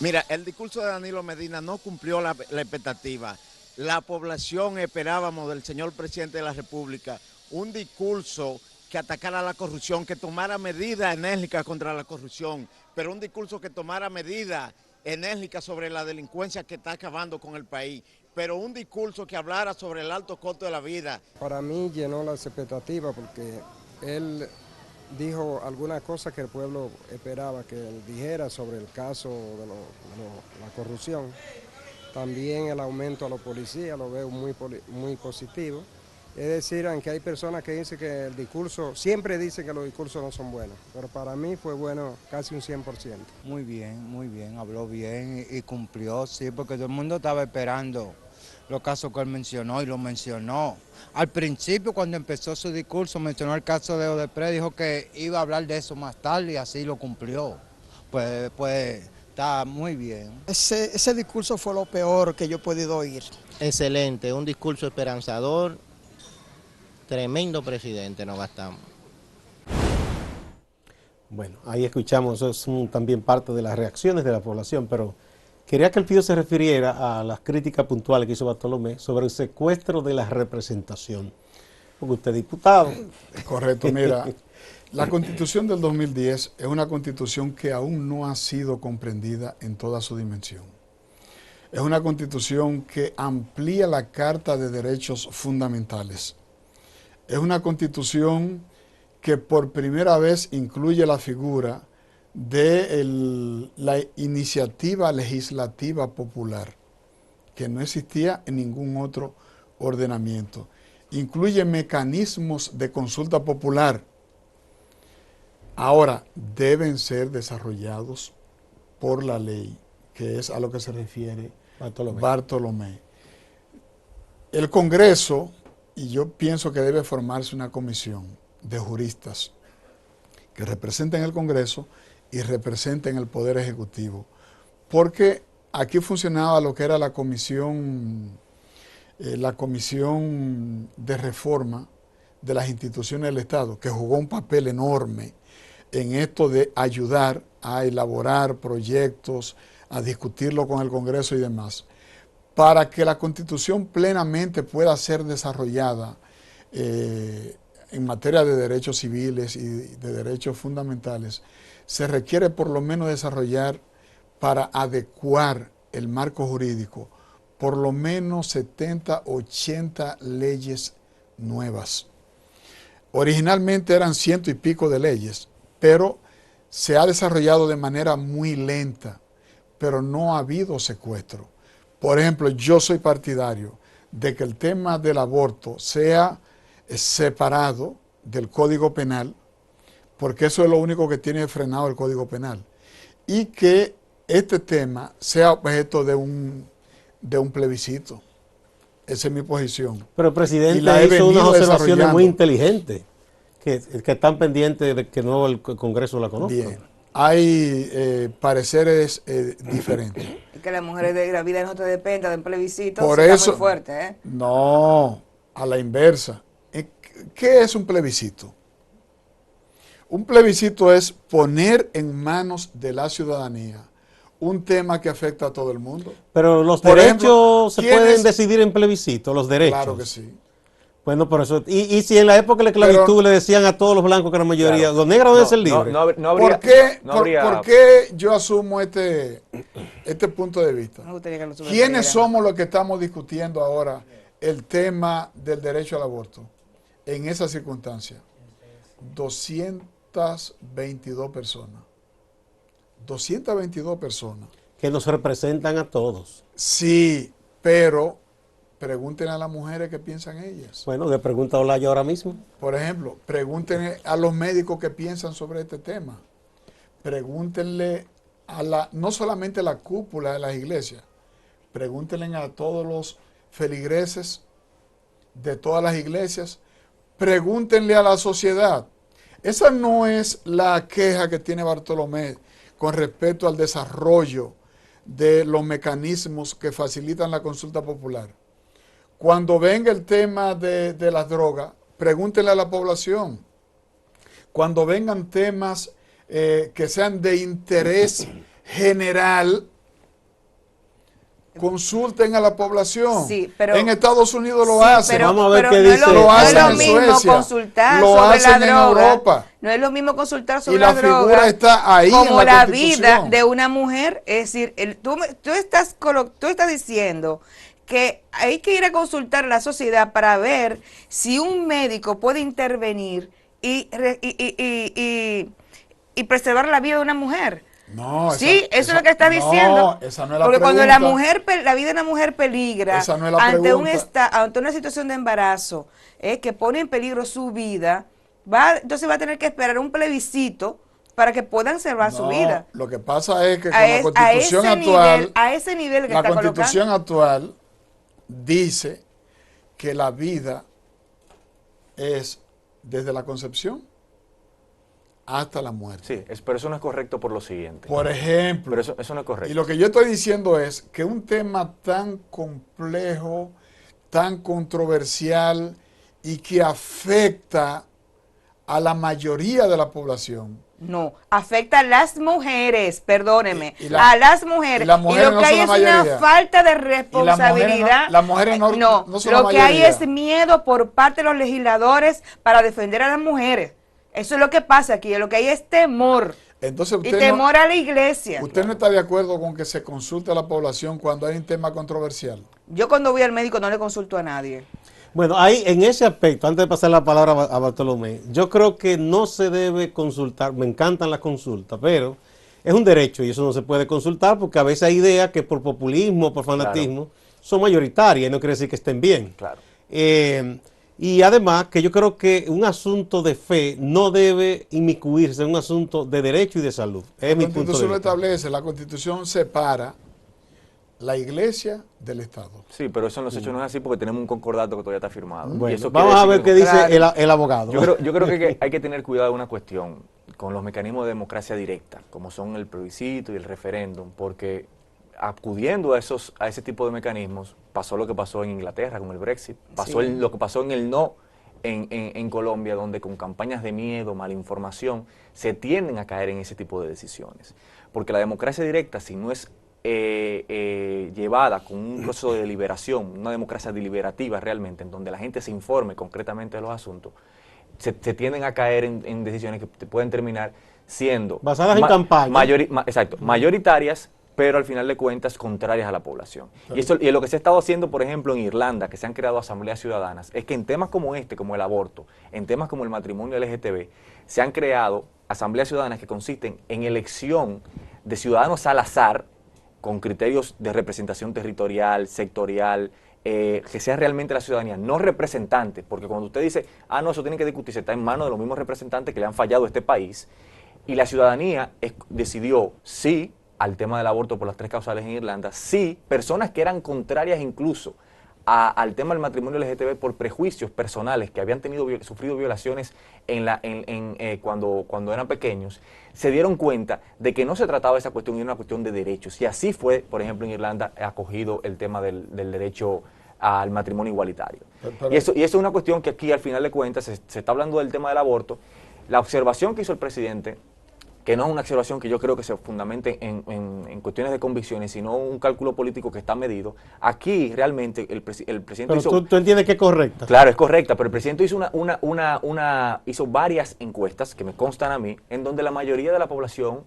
Mira, el discurso de Danilo Medina no cumplió la expectativa. La población esperábamos del señor presidente de la República un discurso que atacara la corrupción, que tomara medidas enérgicas contra la corrupción, pero un discurso que tomara medidas enérgicas sobre la delincuencia que está acabando con el país, pero un discurso que hablara sobre el alto costo de la vida. Para mí llenó las expectativas porque él dijo algunas cosas que el pueblo esperaba que él dijera sobre el caso de la corrupción. También el aumento a los policías lo veo muy positivo. Es decir, aunque hay personas que dicen que el discurso, siempre dicen que los discursos no son buenos, pero para mí fue bueno casi un 100%. Muy bien, habló bien y cumplió, sí, porque todo el mundo estaba esperando los casos que él mencionó y lo mencionó. Al principio, cuando empezó su discurso, mencionó el caso de Odebrecht, dijo que iba a hablar de eso más tarde y así lo cumplió. Pues está muy bien. Ese discurso fue lo peor que yo he podido oír. Excelente, un discurso esperanzador, tremendo presidente, nos gastamos. Bueno, ahí escuchamos, eso es también parte de las reacciones de la población, pero quería que el Pío se refiriera a las críticas puntuales que hizo Bartolomé sobre el secuestro de la representación. Porque usted es diputado. Correcto, mira, La Constitución del 2010 es una Constitución que aún no ha sido comprendida en toda su dimensión. Es una Constitución que amplía la Carta de Derechos Fundamentales. Es una Constitución que por primera vez incluye la figura de la iniciativa legislativa popular, que no existía en ningún otro ordenamiento. Incluye mecanismos de consulta popular. Ahora, deben ser desarrollados por la ley, que es a lo que se refiere Bartolomé. El Congreso, y yo pienso que debe formarse una comisión de juristas que representen el Congreso y representen el Poder Ejecutivo, porque aquí funcionaba lo que era la comisión de reforma de las instituciones del Estado, que jugó un papel enorme en esto de ayudar a elaborar proyectos, a discutirlo con el Congreso y demás, para que la Constitución plenamente pueda ser desarrollada en materia de derechos civiles y de derechos fundamentales. Se requiere por lo menos desarrollar, para adecuar el marco jurídico, por lo menos 70, 80 leyes nuevas. Originalmente eran 100 y pico de leyes, pero se ha desarrollado de manera muy lenta, pero no ha habido secuestro. Por ejemplo, yo soy partidario de que el tema del aborto sea separado del Código Penal, porque eso es lo único que tiene frenado el Código Penal, y que este tema sea objeto de un plebiscito. Esa es mi posición. Pero el presidente hizo unas observaciones muy inteligentes que están pendientes de que no el Congreso la conozca. Bien. Hay pareceres diferentes. Que las mujeres de la vida no te dependa de un plebiscito. Por eso, está muy fuerte, ¿eh? No, a la inversa. ¿Qué es un plebiscito? Un plebiscito es poner en manos de la ciudadanía un tema que afecta a todo el mundo. Pero los Por derechos ejemplo, se pueden decidir en plebiscito, los derechos. Claro que sí. Bueno, por eso. Y si en la época de la esclavitud le decían a todos los blancos que eran mayoría, claro, los negros deben ser libres. ¿Por qué yo asumo este punto de vista? ¿Quiénes somos los que estamos discutiendo ahora el tema del derecho al aborto? En esa circunstancia, 222 personas. 222 personas. Que nos representan a todos. Sí, pero pregúntenle a las mujeres qué piensan ellas. Bueno, le pregunta a Olaya ahora mismo. Por ejemplo, pregúntenle a los médicos qué piensan sobre este tema. Pregúntenle no solamente a la cúpula de las iglesias, pregúntenle a todos los feligreses de todas las iglesias, pregúntenle a la sociedad. Esa no es la queja que tiene Bartolomé con respecto al desarrollo de los mecanismos que facilitan la consulta popular. Cuando venga el tema de las drogas, pregúntenle a la población. Cuando vengan temas que sean de interés general, consulten a la población. Sí, pero, en Estados Unidos lo hacen. Vamos a ver qué dice. Lo hacen en Suecia. Consultar lo sobre hacen la en droga. Europa. No es lo mismo consultar sobre la droga. Figura está ahí como en la vida de una mujer. Es decir, tú estás diciendo que hay que ir a consultar a la sociedad para ver si un médico puede intervenir y preservar la vida de una mujer. No, sí, eso es lo que está diciendo. No, esa no es la porque pregunta. Cuando la vida de una mujer peligra esa no es la ante una situación de embarazo que pone en peligro su vida, entonces va a tener que esperar un plebiscito para que puedan salvar su vida. Lo que pasa es que con la Constitución actual, a ese nivel que la está Constitución actual dice que la vida es desde la concepción hasta la muerte. Sí, pero eso no es correcto por lo siguiente. Por ejemplo. Pero eso no es correcto. Y lo que yo estoy diciendo es que un tema tan complejo, tan controversial y que afecta a la mayoría de la población. No, afecta a las mujeres, perdóneme, a las mujeres. Y lo que hay es una falta de responsabilidad. Las mujeres no son la mayoría. Lo que hay es miedo por parte de los legisladores para defender a las mujeres. Eso es lo que pasa aquí, lo que hay es temor. Entonces Y temor a la iglesia. ¿Usted no está de acuerdo con que se consulte a la población cuando hay un tema controversial? Yo cuando voy al médico no le consulto a nadie. Bueno, ahí en ese aspecto, antes de pasar la palabra a Bartolomé, yo creo que no se debe consultar, me encantan las consultas, pero es un derecho y eso no se puede consultar porque a veces hay ideas que por populismo, por fanatismo, son mayoritarias y no quiere decir que estén bien. Claro. Y además que yo creo que un asunto de fe no debe inmiscuirse en un asunto de derecho y de salud. Es mi punto de La Constitución lo vista. establece, la Constitución separa la iglesia del Estado. Sí, pero eso en los hechos no es así porque tenemos un concordato que todavía está firmado. Bueno, Y eso vamos quiere a ver decir qué dice el abogado. Yo creo que hay que tener cuidado de una cuestión con los mecanismos de democracia directa, como son el plebiscito y el referéndum, porque acudiendo a ese tipo de mecanismos, pasó lo que pasó en Inglaterra con el Brexit, pasó Sí. lo que pasó en el no en Colombia, donde con campañas de miedo, malinformación, se tienden a caer en ese tipo de decisiones. Porque la democracia directa, si no es llevada con un proceso de deliberación, una democracia deliberativa realmente, en donde la gente se informe concretamente de los asuntos, se tienden a caer en decisiones que pueden terminar siendo basadas en campaña. Mayoritarias, pero al final de cuentas contrarias a la población. Y lo que se ha estado haciendo, por ejemplo, en Irlanda, que se han creado asambleas ciudadanas, es que en temas como este, como el aborto, en temas como el matrimonio LGTB, se han creado asambleas ciudadanas que consisten en elección de ciudadanos al azar, con criterios de representación territorial, sectorial, que sea realmente la ciudadanía, no representantes, porque cuando usted dice, no, eso tiene que discutirse, está en manos de los mismos representantes que le han fallado a este país, y la ciudadanía decidió sí al tema del aborto por las 3 causales en Irlanda, sí, personas que eran contrarias incluso al tema del matrimonio LGTB por prejuicios personales que habían sufrido violaciones cuando eran pequeños, se dieron cuenta de que no se trataba de esa cuestión, era una cuestión de derechos. Y así fue, por ejemplo, en Irlanda acogido el tema del derecho al matrimonio igualitario. Y eso es una cuestión que aquí, al final de cuentas, se está hablando del tema del aborto. La observación que hizo el presidente, que no es una observación que yo creo que se fundamente en cuestiones de convicciones, sino un cálculo político que está medido. Aquí realmente el presidente Pero hizo... tú entiendes que es correcta. Claro, es correcta, pero el presidente hizo hizo varias encuestas que me constan a mí, en donde la mayoría de la población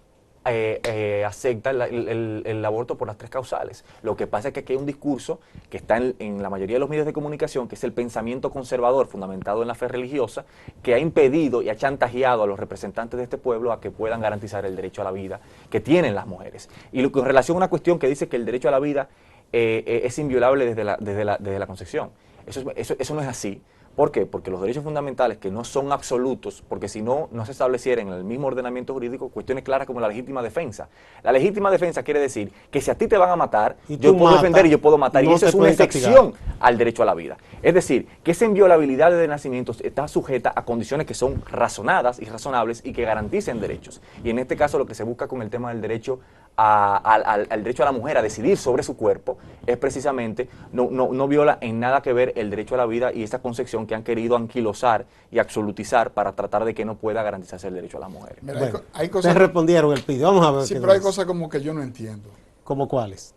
acepta el aborto por las 3 causales. Lo que pasa es que aquí hay un discurso que está en la mayoría de los medios de comunicación, que es el pensamiento conservador fundamentado en la fe religiosa, que ha impedido y ha chantajeado a los representantes de este pueblo a que puedan garantizar el derecho a la vida que tienen las mujeres. Y con relación a una cuestión que dice que el derecho a la vida es inviolable desde la concepción. Eso no es así. ¿Por qué? Porque los derechos fundamentales, que no son absolutos, porque si no se establecieran en el mismo ordenamiento jurídico cuestiones claras como la legítima defensa. La legítima defensa quiere decir que si a ti te van a matar, yo puedo defender y yo puedo matar, y eso es una excepción al derecho a la vida. Es decir, que esa inviolabilidad de nacimientos está sujeta a condiciones que son razonadas y razonables y que garanticen derechos. Y en este caso lo que se busca con el tema del derecho al derecho a la mujer a decidir sobre su cuerpo es precisamente, no viola en nada que ver el derecho a la vida y esa concepción que han querido anquilosar y absolutizar para tratar de que no pueda garantizarse el derecho a la mujer. Mira, Bueno, hay cosas, te respondieron el pedido. Vamos a ver. sí, pero hay cosas como que yo no entiendo. ¿Cómo cuáles?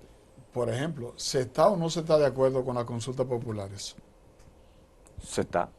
Por ejemplo, ¿se está o no se está de acuerdo con las consultas populares? Se está.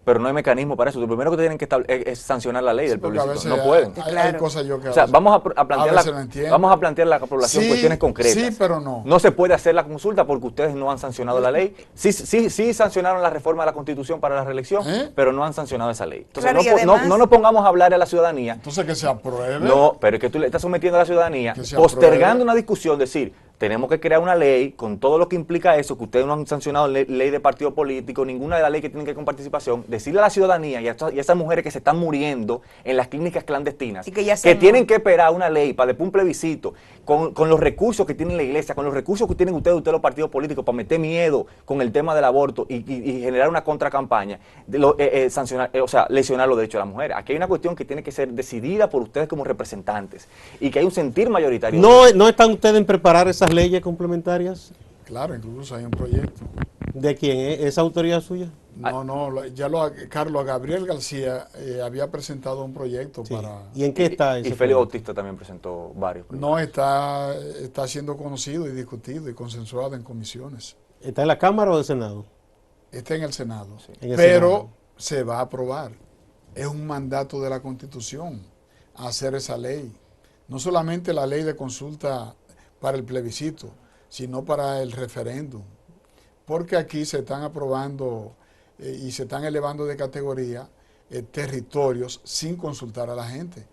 Pero no hay mecanismo para eso. Lo primero que tienen que es sancionar la ley del plebiscito. No hay, pueden. Hay cosas yo que o sea, vamos a plantear la población sí, cuestiones concretas. Sí, pero no. No se puede hacer la consulta porque ustedes no han sancionado la ley. Sí sancionaron la reforma de la Constitución para la reelección, pero no han sancionado esa ley. Entonces claro, no nos pongamos a hablar a la ciudadanía. Entonces que se apruebe. No, pero es que tú le estás sometiendo a la ciudadanía, postergando una discusión, decir, tenemos que crear una ley con todo lo que implica eso, que ustedes no han sancionado ley de partido político, ninguna de las leyes que tienen que ver con participación, decirle a la ciudadanía y a esas mujeres que se están muriendo en las clínicas clandestinas, y que tienen que esperar una ley para después un plebiscito, con los recursos que tiene la iglesia, con los recursos que tienen ustedes los partidos políticos, para meter miedo con el tema del aborto y generar una contracampaña, lesionar los derechos de las mujeres. Aquí hay una cuestión que tiene que ser decidida por ustedes como representantes y que hay un sentir mayoritario. ¿No están ustedes en preparar esas leyes complementarias? Claro, incluso hay un proyecto. ¿De quién? ¿Es autoridad suya? No, Carlos Gabriel García había presentado un proyecto para... ¿Y en qué está ese Y Félix Bautista también presentó varios proyectos. No, está siendo conocido y discutido y consensuado en comisiones. ¿Está en la Cámara o en el Senado? Está en el Senado, En el pero Senado. se va a aprobar. es un mandato de la Constitución hacer esa ley. No solamente la ley de consulta para el plebiscito, sino para el referéndum. Porque aquí se están aprobando y se están elevando de categoría territorios sin consultar a la gente.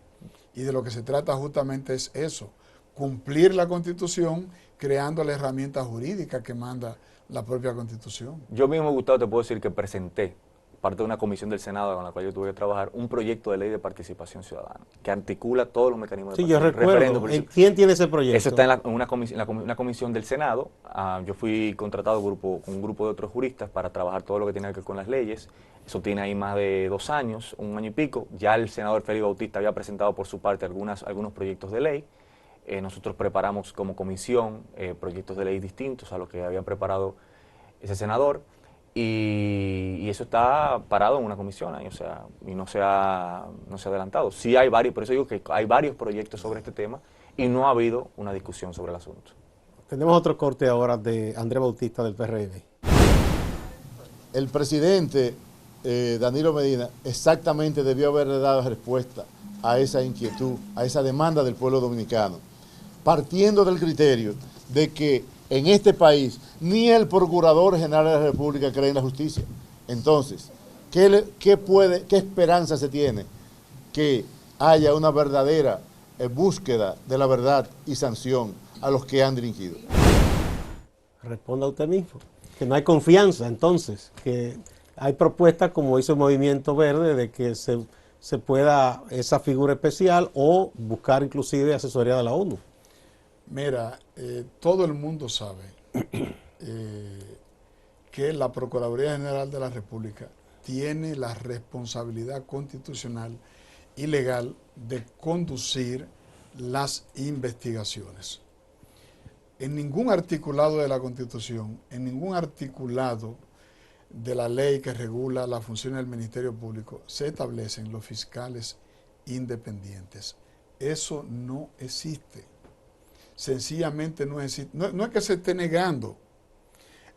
Y de lo que se trata justamente es eso, cumplir la Constitución creando la herramienta jurídica que manda la propia Constitución. Yo mismo, Gustavo, te puedo decir que presenté, parte de una comisión del Senado con la cual yo tuve que trabajar, un proyecto de ley de participación ciudadana que articula todos los mecanismos de Sí, yo participación. recuerdo. ¿Quién tiene ese proyecto? Eso está en una comisión del Senado. Yo fui contratado con un grupo de otros juristas para trabajar todo lo que tiene que ver con las leyes. Eso tiene ahí más de 2 años, 1 año y pico. Ya el senador Félix Bautista había presentado por su parte algunos proyectos de ley. Nosotros preparamos como comisión proyectos de ley distintos a los que había preparado ese senador. Y eso está parado en una comisión ahí, o sea, y no se ha adelantado. Sí hay varios, por eso digo que hay varios proyectos sobre este tema y no ha habido una discusión sobre el asunto. Tenemos otro corte ahora de Andrés Bautista del PRD. El presidente Danilo Medina exactamente debió haberle dado respuesta a esa inquietud, a esa demanda del pueblo dominicano, partiendo del criterio de que en este país ni el Procurador General de la República cree en la justicia. Entonces, ¿qué esperanza se tiene que haya una verdadera búsqueda de la verdad y sanción a los que han delinquido? Responda usted mismo, que no hay confianza entonces, que hay propuestas como hizo el Movimiento Verde de que se pueda esa figura especial o buscar inclusive asesoría de la ONU. Mira, todo el mundo sabe que la Procuraduría General de la República tiene la responsabilidad constitucional y legal de conducir las investigaciones. En ningún articulado de la Constitución, en ningún articulado de la ley que regula la función del Ministerio Público, se establecen los fiscales independientes. Eso no existe. Sencillamente no existe. No es que se esté negando,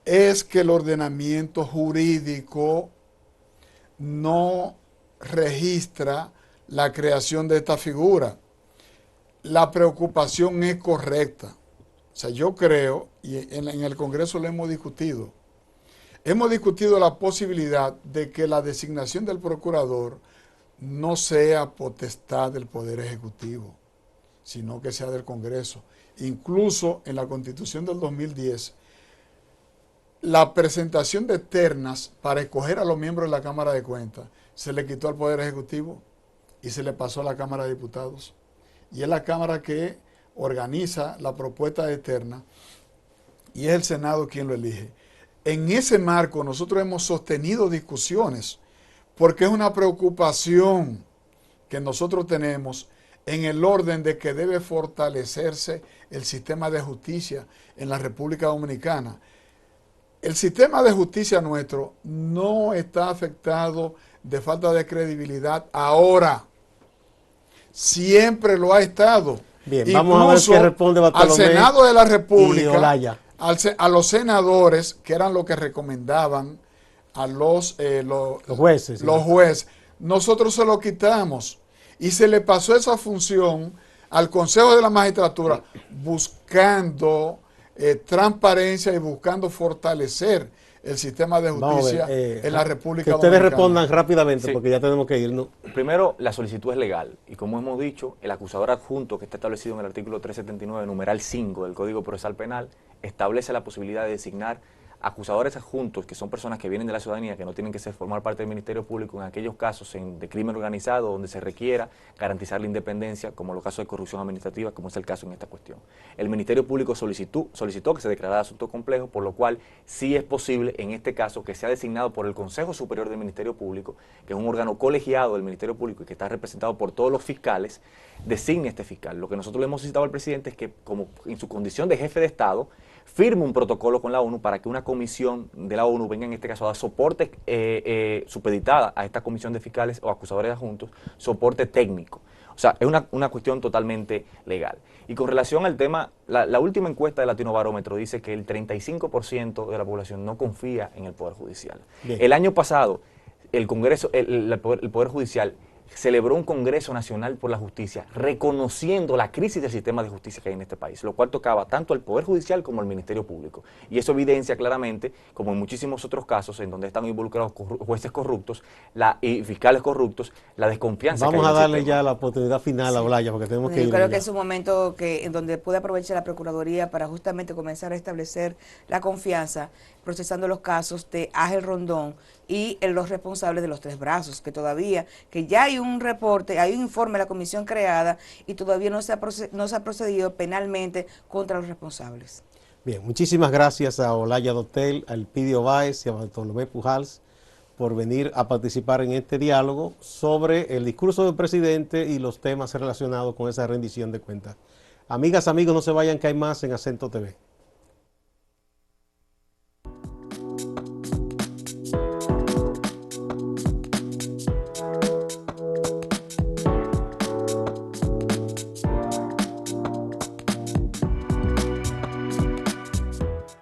es que el ordenamiento jurídico no registra la creación de esta figura. La preocupación es correcta. O sea, yo creo, y en el Congreso lo hemos discutido la posibilidad de que la designación del procurador no sea potestad del Poder Ejecutivo, sino que sea del Congreso. Incluso en la Constitución del 2010, la presentación de ternas para escoger a los miembros de la Cámara de Cuentas se le quitó al Poder Ejecutivo y se le pasó a la Cámara de Diputados. Y es la Cámara que organiza la propuesta de terna y es el Senado quien lo elige. En ese marco nosotros hemos sostenido discusiones porque es una preocupación que nosotros tenemos en el orden de que debe fortalecerse el sistema de justicia en la República Dominicana. El sistema de justicia nuestro no está afectado de falta de credibilidad ahora. Siempre lo ha estado. Bien, vamos a ver qué responde Bartolomé al Senado de la República, y Olaya. A los senadores, que eran los que recomendaban a los jueces. Los jueces. Nosotros se lo quitamos y se le pasó esa función al Consejo de la Magistratura buscando transparencia y buscando fortalecer el sistema de justicia en la República Dominicana. Que ustedes respondan rápidamente, porque ya tenemos que irnos. Primero, la solicitud es legal y como hemos dicho, el acusador adjunto que está establecido en el artículo 379, numeral 5 del Código Procesal Penal, establece la posibilidad de designar acusadores adjuntos, que son personas que vienen de la ciudadanía, que no tienen que formar parte del Ministerio Público en aquellos casos de crimen organizado donde se requiera garantizar la independencia, como los casos de corrupción administrativa, como es el caso en esta cuestión. El Ministerio Público solicitó que se declarara asunto complejo, por lo cual sí es posible en este caso que sea designado por el Consejo Superior del Ministerio Público, que es un órgano colegiado del Ministerio Público y que está representado por todos los fiscales, designe este fiscal. Lo que nosotros le hemos solicitado al presidente es que, como en su condición de jefe de Estado, firme un protocolo con la ONU para que una comisión de la ONU venga en este caso a dar soporte supeditada a esta comisión de fiscales o acusadores adjuntos, soporte técnico. O sea, es una cuestión totalmente legal. Y con relación al tema, la última encuesta de Latinobarómetro dice que el 35% de la población no confía en el Poder Judicial. Bien. El año pasado, el Congreso, el Poder Judicial celebró un Congreso Nacional por la Justicia, reconociendo la crisis del sistema de justicia que hay en este país, lo cual tocaba tanto al Poder Judicial como al Ministerio Público. Y eso evidencia claramente, como en muchísimos otros casos en donde están involucrados jueces corruptos y fiscales corruptos, la desconfianza Vamos que hay a en el darle sistema. ya la oportunidad final a Olaya, porque tenemos que ir Yo creo allá. que es un momento en donde puede aprovechar la Procuraduría para justamente comenzar a establecer la confianza, procesando los casos de Ángel Rondón y los responsables de los Tres Brazos, que ya hay un reporte, hay un informe de la comisión creada y todavía no se ha procedido penalmente contra los responsables. Bien, muchísimas gracias a Olaya Dotel, a Elpidio Báez y a Bartolomé Pujals por venir a participar en este diálogo sobre el discurso del presidente y los temas relacionados con esa rendición de cuentas. Amigas, amigos, no se vayan, que hay más en Acento TV.